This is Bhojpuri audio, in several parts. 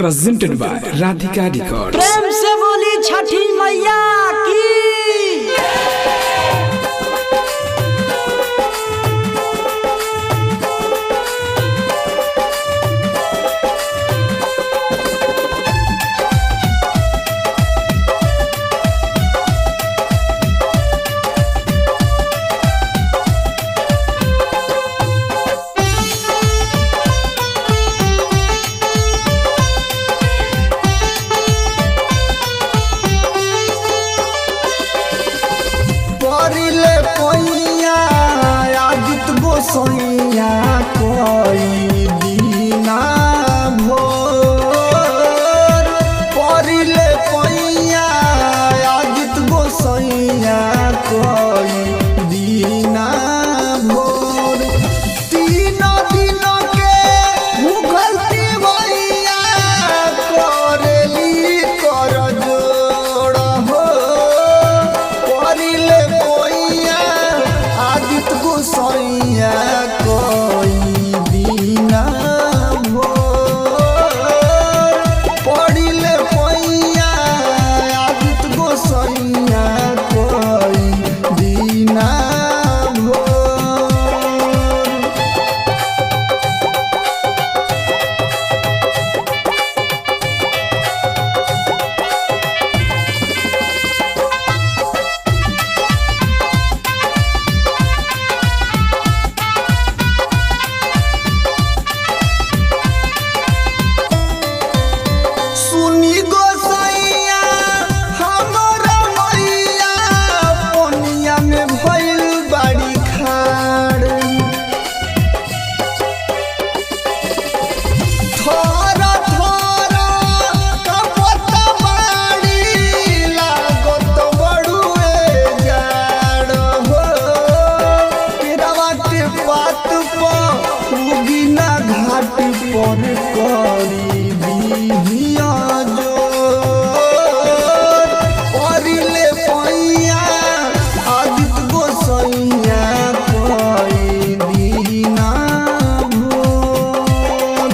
presented by Radhika Records। प्रेम से बोली छठी मैया की। सोनिया कोई दीना भोर परिले पैया आदित गोसैया कोई दीना भोर तीन दिन के मुगलती भैया करेली कर जोड़ हो परिले पैया आदित गोसैया कोई दीना भोर पड़िले पैया आदित गोसैया कोई दीना भोर। सुनी गोसैया हमरा मैया पनिया में भइल बाड़ी खाड़ थर थर कपत बाड़ी लागत बड़ुए जाड़ हो केरवा के पात पर उगिना घाट पर करी बिहिया जोर परिले पैया आदित गोसैया कोई दीना भोर।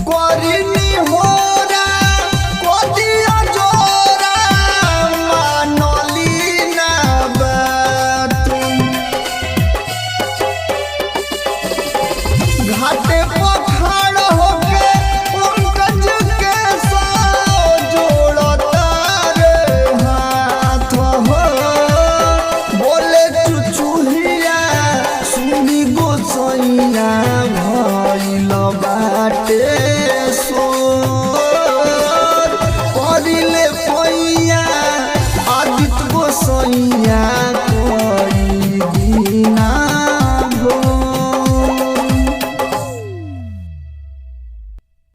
करिनी हो